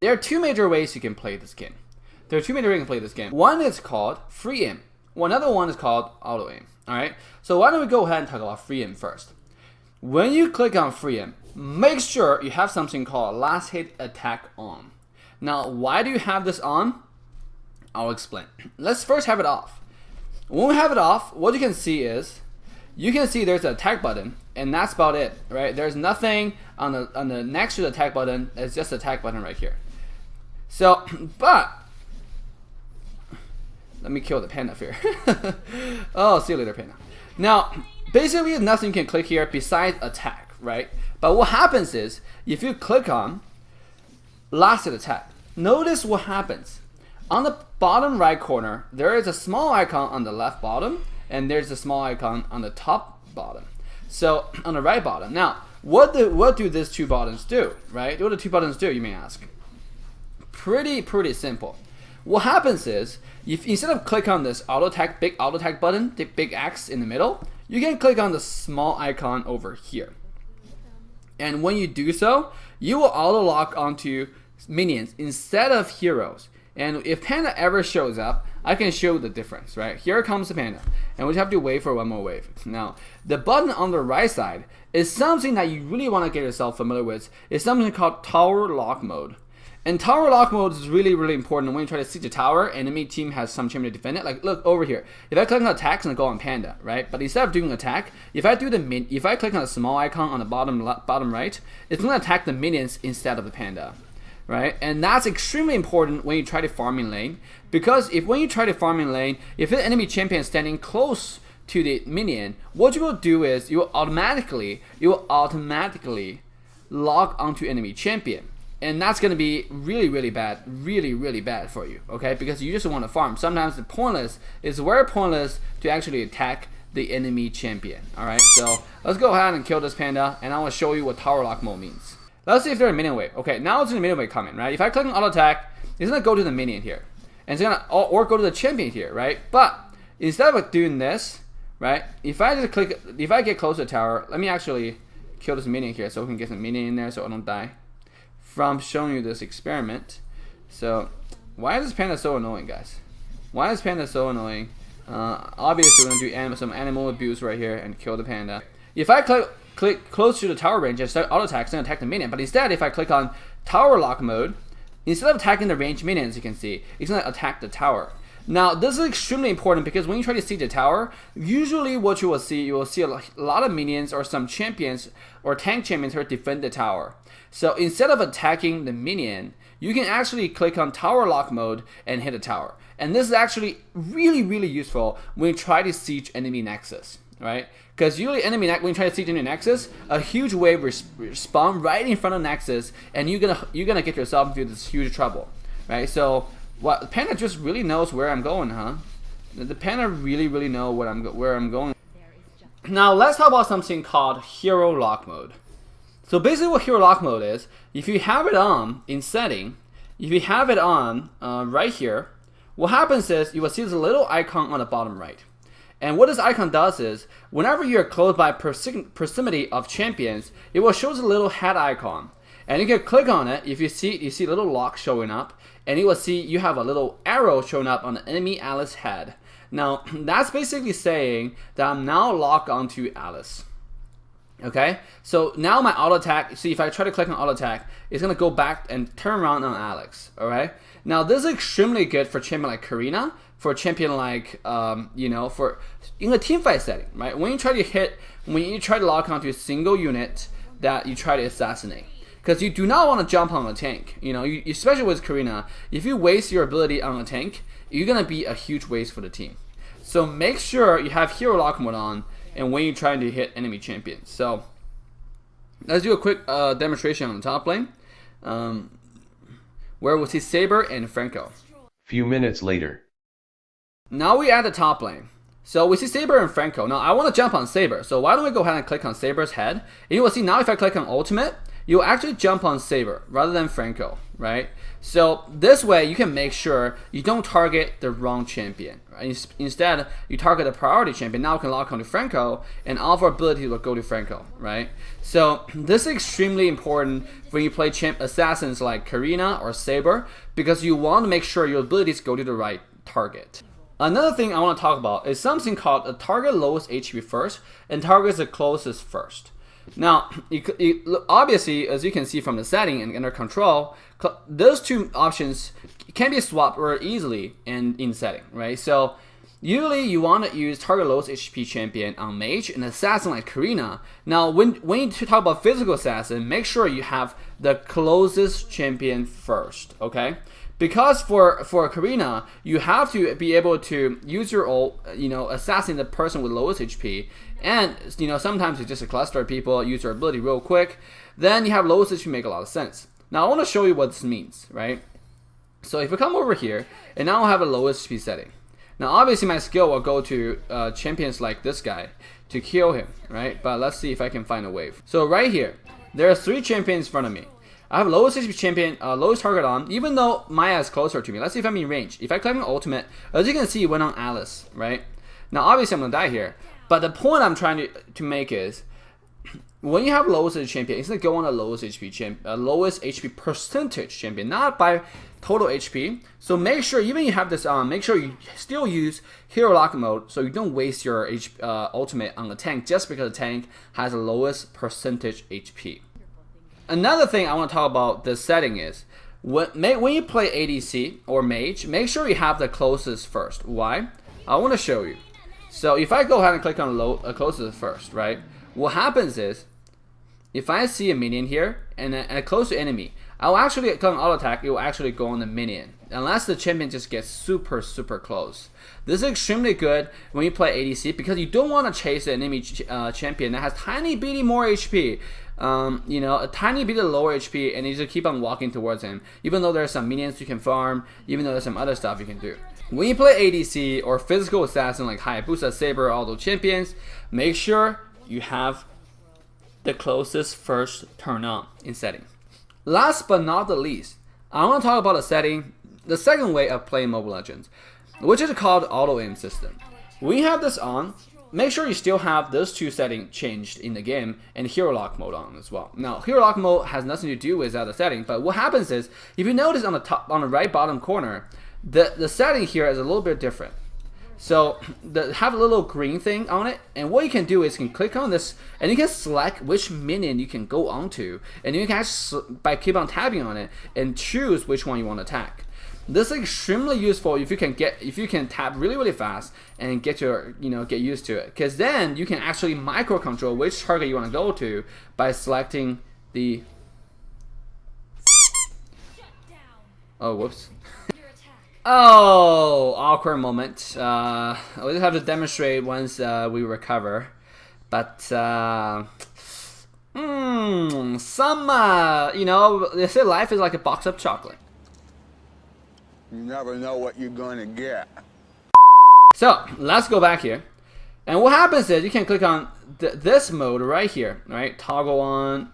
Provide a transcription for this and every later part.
There are two major ways you can play this game. One is called free aim. Another one is called auto aim. Alright, so why don't we go ahead and talk about free aim first. When you click on free aim, make sure you have something called last hit attack on. Now, why do you have this on? I'll explain. Let's first have it off. When we have it off, what you can see is, there's an attack button, and that's about it, right? There's nothing on the next to the attack button. It's just the attack button right here. So, but let me kill the panda here. Oh, see you later, panda. Now, basically, nothing you can click here besides attack, right? But what happens is, if you click on last hit attack, notice what happens. On the bottom right corner, there is a small icon on the left bottom, and there's a small icon on the top bottom. So on the right bottom. Now, what do these two buttons do, right? What do the two buttons do, you may ask? Pretty simple. What happens is, if instead of click on this auto attack, big auto attack button, the big X in the middle, you can click on the small icon over here. And when you do so, you will auto lock onto minions instead of heroes. And if panda ever shows up, I can show the difference, right? Here comes the panda, and we have to wait for one more wave. Now, the button on the right side is something that you really want to get yourself familiar with. It's something called tower lock mode. And tower lock mode is really important when you try to siege a tower, enemy team has some champion to defend it. Like, look over here. If I click on attack, it's gonna go on panda, right? But instead of doing attack, if I click on the small icon on the bottom right, it's gonna attack the minions instead of the panda. Right, and that's extremely important when you try to farm in lane, because when you try to farm in lane, if the enemy champion is standing close to the minion, what you will do is you will automatically log onto enemy champion, and that's going to be really bad for you, okay? Because you just want to farm. Sometimes it's very pointless to actually attack the enemy champion. All right, so let's go ahead and kill this panda, and I want to show you what tower lock mode means. Let's see if they're a minion wave. Okay, now it's in the minion wave coming, right? If I click on auto attack, it's gonna go to the minion here, and it's gonna or go to the champion here, right? But instead of doing this, right? If I get close to the tower, let me actually kill this minion here, so we can get some minion in there, so I don't die from showing you this experiment. So, why is this panda so annoying, guys? Why is panda so annoying? Obviously, we're gonna do some animal abuse right here and kill the panda. If I click close to the tower range and start auto attack, it's going to attack the minion. But instead, if I click on tower lock mode, instead of attacking the ranged minions, you can see, it's going to attack the tower. Now, this is extremely important because when you try to siege the tower, usually what you will see a lot of minions or some champions or tank champions who defend the tower. So instead of attacking the minion, you can actually click on tower lock mode and hit a tower. And this is actually really useful when you try to siege enemy nexus, right? Because usually when you try to siege enemy nexus, a huge wave will spawn right in front of nexus, and you're gonna get yourself into this huge trouble, right? So the panda just really knows where I'm going, huh? The panda really know where I'm going. Now let's talk about something called hero lock mode. So basically, what hero lock mode is, if you have it on in setting, if you have it on right here, what happens is you will see this little icon on the bottom right. And what this icon does is, whenever you're close by proximity of champions, it will show the little head icon. And you can click on it. If you see a little lock showing up, and you will see you have a little arrow showing up on the enemy Alice head. Now, that's basically saying that I'm now locked onto Alice. Okay, so now my auto attack, see, if I try to click on auto attack, it's gonna go back and turn around on Alex. Alright, now this is extremely good for champion like Karina, for a champion like for in a team fight setting, right? When you try to lock onto a single unit that you try to assassinate, because you do not want to jump on a tank. Especially with Karina, if you waste your ability on a tank, you're gonna be a huge waste for the team. So make sure you have hero lock mode on, and when you're trying to hit enemy champions. So let's do a quick demonstration on the top lane, where we'll see Saber and Franco. Few minutes later. Now we at the top lane. So we see Saber and Franco. Now I want to jump on Saber. So why don't we go ahead and click on Saber's head. And you will see now if I click on ultimate, you'll actually jump on Saber rather than Franco, right? So this way you can make sure you don't target the wrong champion. Right? Instead, you target the priority champion. Now you can lock onto Franco, and all of our abilities will go to Franco, right? So this is extremely important when you play assassins like Karina or Saber, because you want to make sure your abilities go to the right target. Another thing I want to talk about is something called a target lowest HP first and target the closest first. Now, obviously, as you can see from the setting and under control, those two options can be swapped very easily in setting, right? So usually you want to use target lowest HP champion on mage and assassin like Karina. Now, when you talk about physical assassin, make sure you have the closest champion first, okay? Because for Karina, you have to be able to use your ult, assassin the person with lowest HP, and sometimes it's just a cluster of people use their ability real quick. Then you have lowest HP make a lot of sense. Now I want to show you what this means, right? So if we come over here, and now I have a lowest HP setting. Now obviously my skill will go to champions like this guy to kill him, right? But let's see if I can find a wave. So right here, there are 3 champions in front of me. I have lowest HP champion, lowest target on, even though Maya is closer to me. Let's see if I'm in range. If I click on ultimate, as you can see, it went on Alice, right? Now, obviously, I'm going to die here. But the point I'm trying to make is, when you have lowest HP champion, it's going to go on a lowest HP percentage champion, not by total HP. So make sure, even you have this on, make sure you still use hero lock mode so you don't waste your ultimate on the tank just because the tank has the lowest percentage HP. Another thing I want to talk about this setting is when you play ADC or mage, make sure you have the closest first. Why? I want to show you. So if I go ahead and click on closest first, right? What happens is, if I see a minion here and a close to enemy, I'll actually click on auto attack. It will actually go on the minion, unless the champion just gets super close. This is extremely good when you play ADC because you don't want to chase the enemy champion that has tiny bitty more HP. A tiny bit of lower HP, and you just keep on walking towards him, even though there's some minions you can farm, even though there's some other stuff you can do. When you play ADC or physical assassin like Hayabusa, Saber, all those champions, make sure you have the closest first turn on in setting. Last but not the least, I want to talk about the second way of playing Mobile Legends, which is called auto aim system. When you have this on, make sure you still have those 2 settings changed in the game and hero lock mode on as well. Now, hero lock mode has nothing to do with that setting, but what happens is, if you notice on the right bottom corner, the setting here is a little bit different. So have a little green thing on it, and what you can do is you can click on this, and you can select which minion you can go onto, and you can actually, by keep on tapping on it, and choose which one you want to attack. This is extremely useful if you can tap really fast and get used to it, because then you can actually micro control which target you want to go to by selecting the. Oh, whoops. Oh, awkward moment. We just have to demonstrate once we recover, but they say life is like a box of chocolate. You never know what you're going to get. So let's go back here, and what happens is you can click on this mode right here, right? Toggle on.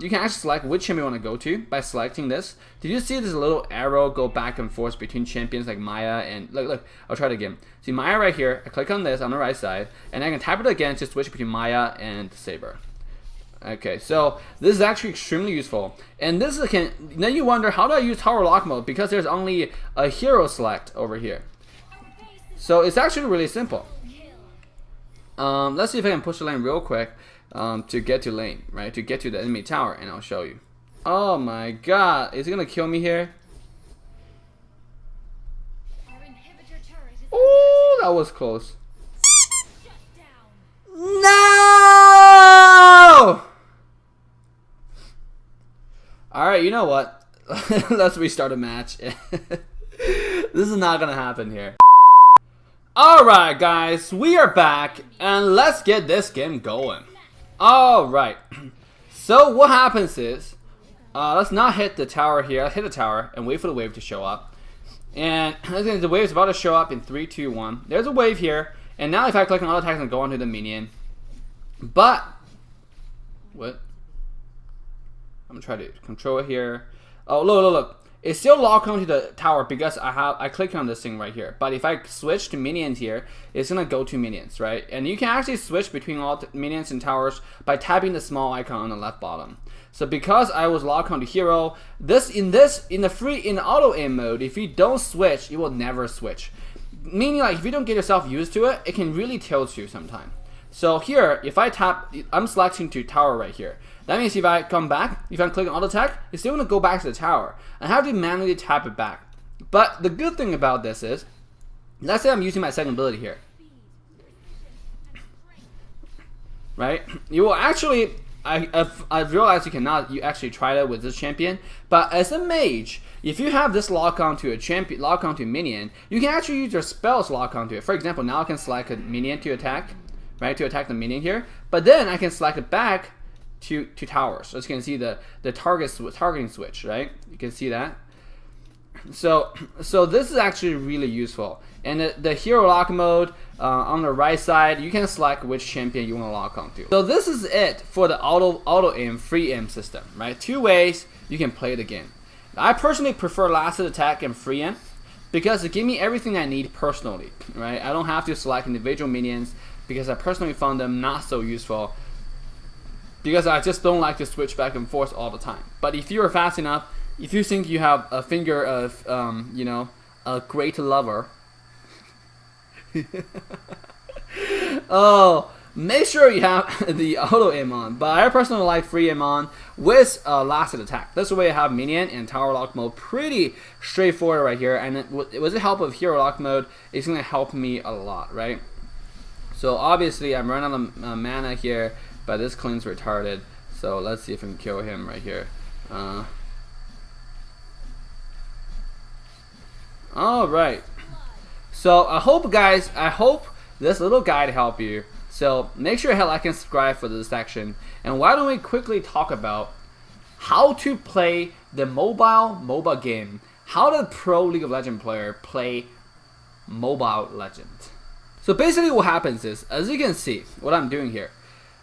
You can actually select which champion you want to go to by selecting this. Did you see this little arrow go back and forth between champions like Maya and look? I'll try it again. See Maya right here. I click on this on the right side, and I can tap it again to switch between Maya and Saber. Okay, so this is actually extremely useful, and this is then you wonder, how do I use tower lock mode, because there's only a hero select over here. So it's actually really simple. Let's see if I can push the lane real quick to get to lane, right? To get to the enemy tower, and I'll show you. Oh my god, is it gonna kill me here? Oh, that was close. No! Alright, you know what? Let's restart a match. This is not gonna happen here. Alright guys, we are back, and let's get this game going. Alright, so what happens is, let's not hit the tower here. Let's hit the tower and wait for the wave to show up. And the wave is about to show up in 3, 2, 1. There's a wave here, and now if I click on auto attack and go onto the minion. But, what? I'm gonna try to control it here. Oh, look. It's still locked onto the tower because I click on this thing right here. But if I switch to minions here, it's gonna go to minions, right? And you can actually switch between all the minions and towers by tapping the small icon on the left bottom. So because I was locked onto hero, in the auto aim mode, if you don't switch, you will never switch. Meaning, like, if you don't get yourself used to it, it can really tilt you sometimes. So here, if I tap, I'm selecting to tower right here. That means if I come back, if I'm clicking auto attack, it's still gonna go back to the tower. I have to manually tap it back. But the good thing about this is, let's say I'm using my second ability here. Right? You will actually, I've realized you actually try that with this champion, but as a mage, if you have this lock onto a champion, lock onto a minion, you can actually use your spells lock onto it. For example, now I can select a minion to attack, right? To attack the minion here, but then I can select it back to towers. So you can see the targeting switch, right? You can see that. So this is actually really useful. And the hero lock mode on the right side, you can select which champion you want to lock onto. So this is it for the auto aim free aim system, right? 2 ways you can play the game. I personally prefer last attack and free aim because it gives me everything I need personally, right? I don't have to select individual minions because I personally found them not so useful, because I just don't like to switch back and forth all the time. But if you're fast enough, if you think you have a finger of, you know, a great lover, oh, make sure you have the auto aim on. But I personally like free aim on with last attack. That's the way I have minion and tower lock mode. Pretty straightforward right here. And with the help of hero lock mode, it's gonna help me a lot, right? So obviously I'm running out of mana here, but this Clint's retarded. So let's see if we can kill him right here. Alright. So I hope this little guide helped you. So make sure you hit like and subscribe for this section. And why don't we quickly talk about how to play the MOBA game. How the pro League of Legends player play Mobile Legends. So basically what happens is, as you can see, what I'm doing here,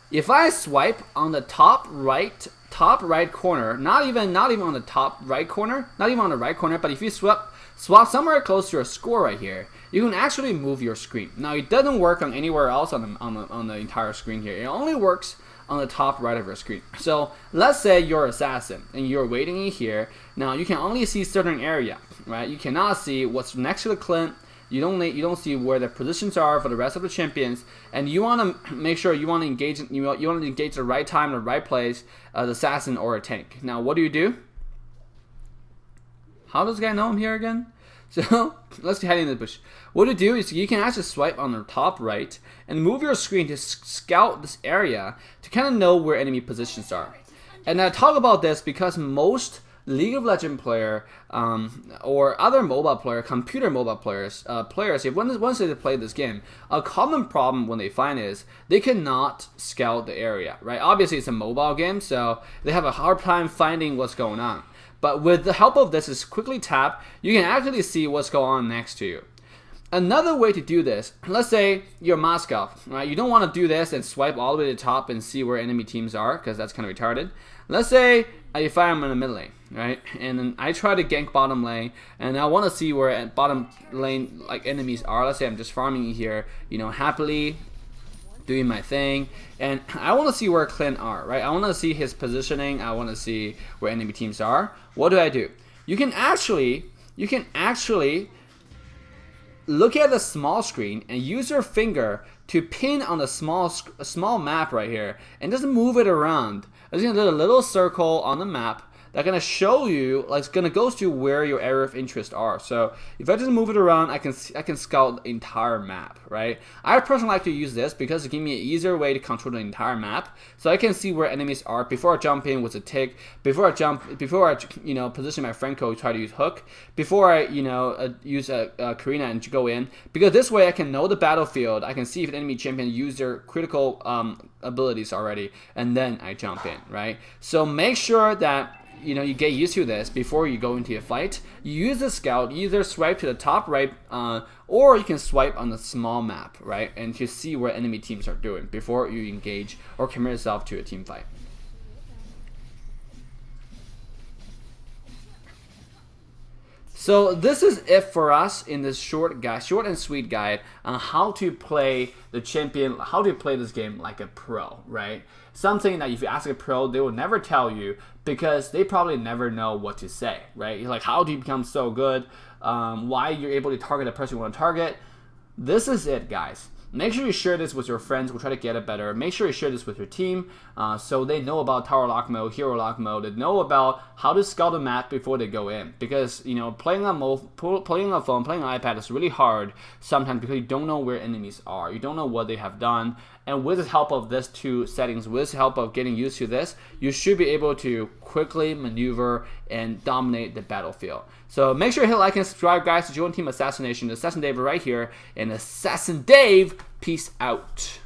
if I swipe on the top right corner, not even on the top right corner, not even on the right corner, but if you swap somewhere close to your score right here, you can actually move your screen. Now it doesn't work on anywhere else on the entire screen here. It only works on the top right of your screen. So let's say you're assassin and you're waiting in here. Now you can only see certain area, right? You cannot see what's next to the Clint. You don't see where the positions are for the rest of the champions, and you want to make sure you want to engage the right time, the right place, the assassin or a tank. Now what do? How does this guy know I'm here again? So let's head into the bush. What you do is you can actually swipe on the top right and move your screen to scout this area to kind of know where enemy positions are. And I talk about this because most League of Legends player or other mobile player, computer mobile players, once they play this game, a common problem when they find is they cannot scout the area, right? Obviously it's a mobile game, so they have a hard time finding what's going on. But with the help of this, is quickly tap, you can actually see what's going on next to you. Another way to do this, let's say you're Moscow, right? You don't want to do this and swipe all the way to the top and see where enemy teams are, because that's kind of retarded. Let's say if I'm in the mid lane, right? And then I try to gank bottom lane, and I want to see where at bottom lane like enemies are. Let's say I'm just farming here, you know, happily doing my thing, and I want to see where Clint are, right? I want to see his positioning. I want to see where enemy teams are. What do? You can actually look at the small screen and use your finger to pin on the small map right here, and just move it around. It's gonna do a little circle on the map that's gonna show you, like, it's gonna go to where your area of interest are. So if I just move it around, I can scout the entire map, right? I personally like to use this because it gives me an easier way to control the entire map, so I can see where enemies are before I jump in with a tick, before I position my Franco to try to use hook, before I use a Karina and go in, because this way I can know the battlefield. I can see if an enemy champion used their critical abilities already, and then I jump in, right? So make sure that you get used to this before you go into a fight. You use the scout, either swipe to the top right, or you can swipe on the small map, right, and to see what enemy teams are doing before you engage or commit yourself to a team fight. So this is it for us in this short and sweet guide on how to play the champion, how to play this game like a pro, right? Something that if you ask a pro, they will never tell you because they probably never know what to say, right? Like, how do you become so good? Why you're able to target the person you want to target? This is it, guys. Make sure you share this with your friends. We'll try to get it better. Make sure you share this with your team so they know about tower lock mode, hero lock mode. They know about how to scout a map before they go in. Because, you know, playing on phone, playing on iPad is really hard sometimes because you don't know where enemies are. You don't know what they have done. And with the help of these two settings, with the help of getting used to this, you should be able to quickly maneuver and dominate the battlefield. So make sure you hit like and subscribe, guys, to join Team Assassination. Assassin Dave right here. And Assassin Dave, peace out.